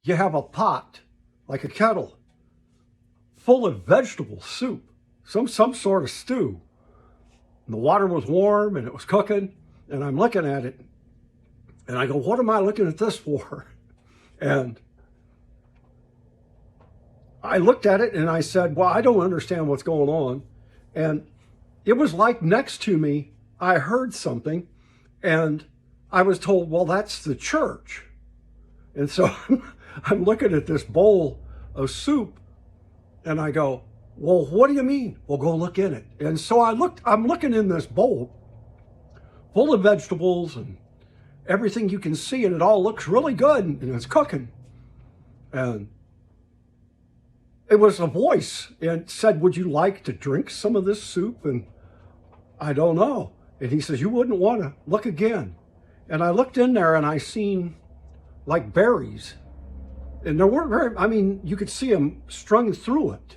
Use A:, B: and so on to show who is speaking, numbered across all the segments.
A: you have a pot, like a kettle, full of vegetable soup, some sort of stew. And the water was warm and it was cooking, and I'm looking at it, and I go, what am I looking at this for? And I looked at it and I said, well, I don't understand what's going on. And it was like next to me, I heard something, and I was told, well, that's the church. And so I'm looking at this bowl of soup, and I go, well, what do you mean? Well, go look in it. And so I'm looking in this bowl full of vegetables and everything you can see, and it all looks really good, and it's cooking. And it was a voice, and said, would you like to drink some of this soup? And I don't know. And he says, you wouldn't want to look again. And I looked in there, and I seen like berries. And there weren't very, I mean, you could see them strung through it.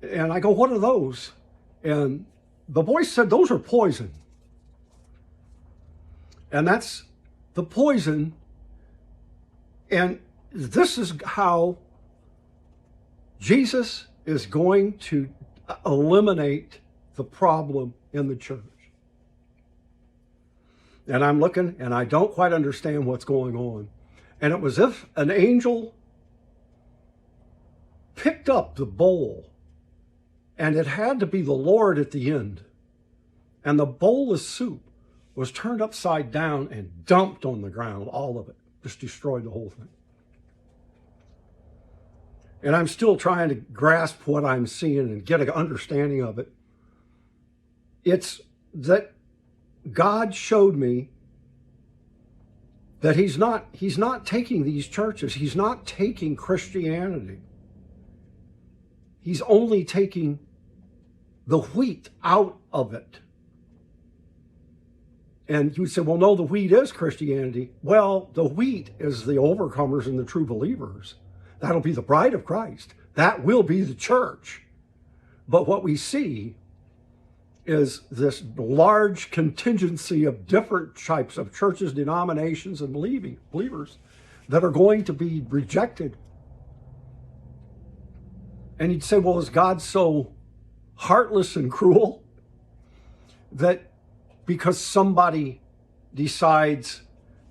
A: And I go, what are those? And the voice said, those are poison. And that's the poison. And this is how Jesus is going to eliminate the problem in the church. And I'm looking, and I don't quite understand what's going on. And it was as if an angel picked up the bowl, and it had to be the Lord at the end. And the bowl of soup was turned upside down and dumped on the ground, all of it. Just destroyed the whole thing. And I'm still trying to grasp what I'm seeing and get an understanding of it. It's that God showed me that he's not taking these churches. He's not taking Christianity. He's only taking the wheat out of it. And you would say, well, no, the wheat is Christianity. Well, the wheat is the overcomers and the true believers. That'll be the bride of Christ. That will be the church. But what we see is this large contingency of different types of churches, denominations, and believers that are going to be rejected. And you'd say, well, is God so heartless and cruel that because somebody decides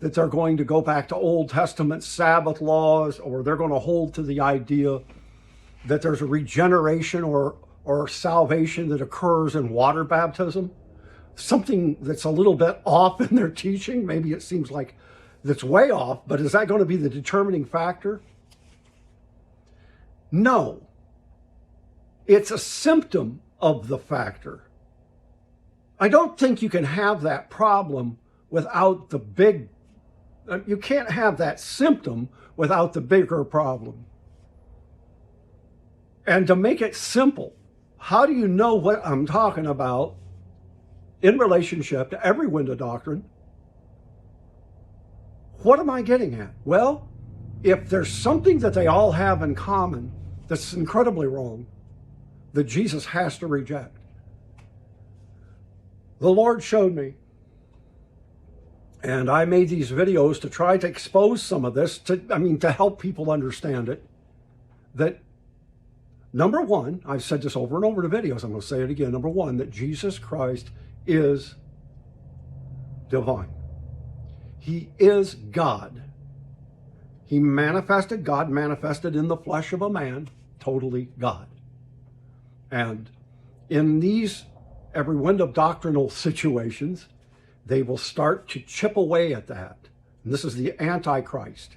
A: that they're going to go back to Old Testament Sabbath laws, or they're going to hold to the idea that there's a regeneration or salvation that occurs in water baptism, something that's a little bit off in their teaching? Maybe it seems like that's way off, but is that going to be the determining factor? No. It's a symptom of the factor. I don't think you can have that problem without the big, you can't have that symptom without the bigger problem. And to make it simple, how do you know what I'm talking about in relationship to every window doctrine? What am I getting at? Well, if there's something that they all have in common that's incredibly wrong, that Jesus has to reject. The Lord showed me, and I made these videos to try to expose some of this, to help people understand it, that number one, I've said this over and over in the videos, I'm going to say it again, number one, that Jesus Christ is divine. He is God. He manifested, God manifested in the flesh of a man, totally God. And in these every wind of doctrinal situations, they will start to chip away at that. And this is the Antichrist,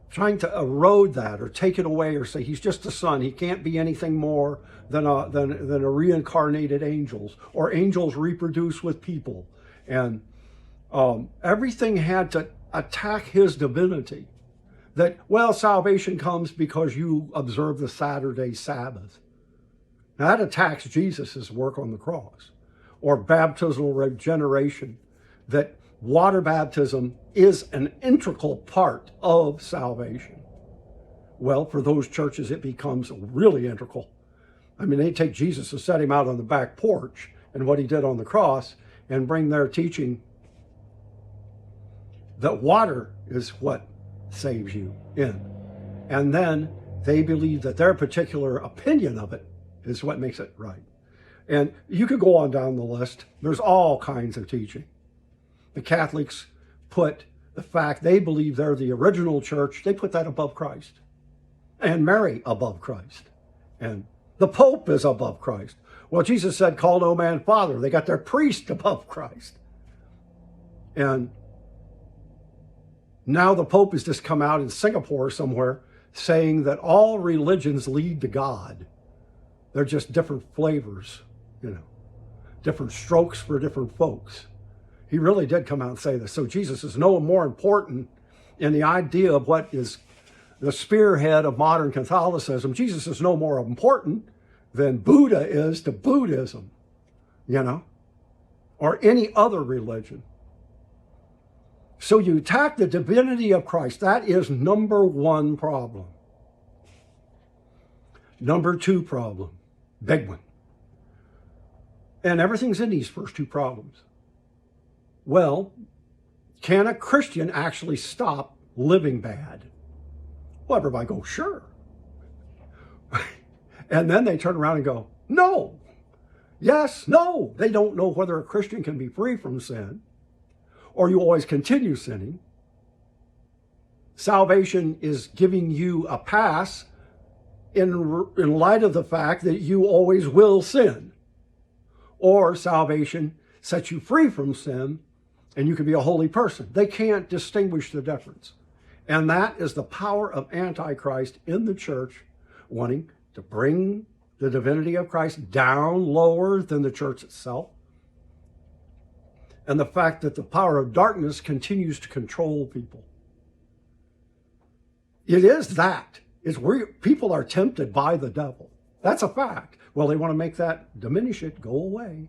A: trying to erode that or take it away or say he's just a son. He can't be anything more than a reincarnated angels, or angels reproduce with people. And everything had to attack his divinity. That, well, salvation comes because you observe the Saturday Sabbath. Now, that attacks Jesus' work on the cross. Or baptismal regeneration, that water baptism is an integral part of salvation. Well, for those churches, it becomes really integral. I mean, they take Jesus and set him out on the back porch and what he did on the cross and bring their teaching that water is what saves you in. And then they believe that their particular opinion of it is what makes it right. And you could go on down the list. There's all kinds of teaching. The Catholics put the fact they believe they're the original church, they put that above Christ. And Mary above Christ. And the Pope is above Christ. Well, Jesus said, call no man father. They got their priest above Christ. And now the Pope has just come out in Singapore somewhere saying that all religions lead to God. They're just different flavors, different strokes for different folks. He really did come out and say this. So Jesus is no more important in the idea of what is the spearhead of modern Catholicism. Jesus is no more important than Buddha is to Buddhism, or any other religion. So you attack the divinity of Christ. That is number one problem. Number two problem, big one. And everything's in these first two problems. Well, can a Christian actually stop living bad? Well, everybody goes, sure. And then they turn around and go, no, yes, no. They don't know whether a Christian can be free from sin, or you always continue sinning. Salvation is giving you a pass in light of the fact that you always will sin. Or salvation sets you free from sin and you can be a holy person. They can't distinguish the difference. And that is the power of Antichrist in the church, wanting to bring the divinity of Christ down lower than the church itself. And the fact that the power of darkness continues to control people. It is that. It's where people are tempted by the devil. That's a fact. Well, they want to make that, diminish it, go away.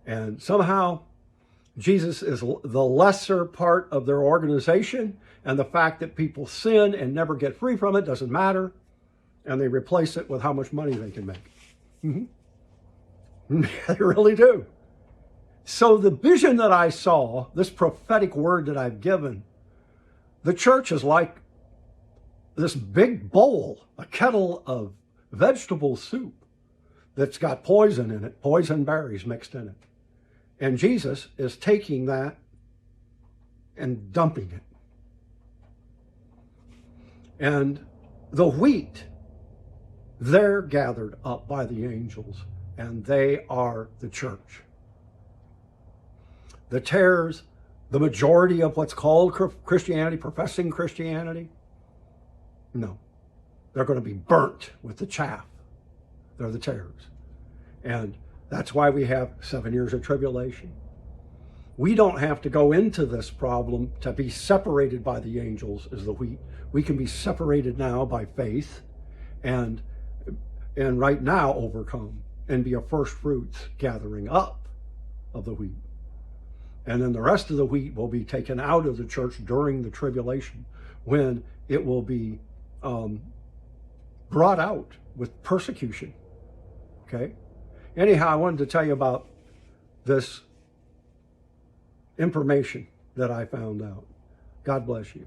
A: And somehow Jesus is the lesser part of their organization, and the fact that people sin and never get free from it doesn't matter, and they replace it with how much money they can make. Mm-hmm. They really do. So the vision that I saw, this prophetic word that I've given, the church is like this big bowl, a kettle of vegetable soup that's got poison in it, poison berries mixed in it. And Jesus is taking that and dumping it. And the wheat, they're gathered up by the angels, and they are the church. The tares, the majority of what's called Christianity, professing Christianity, no, they're going to be burnt with the chaff. They're the tares. And that's why we have 7 years of tribulation. We don't have to go into this problem to be separated by the angels as the wheat. We can be separated now by faith and right now overcome and be a first fruits gathering up of the wheat. And then the rest of the wheat will be taken out of the church during the tribulation, when it will be brought out with persecution. Okay? Anyhow, I wanted to tell you about this information that I found out. God bless you.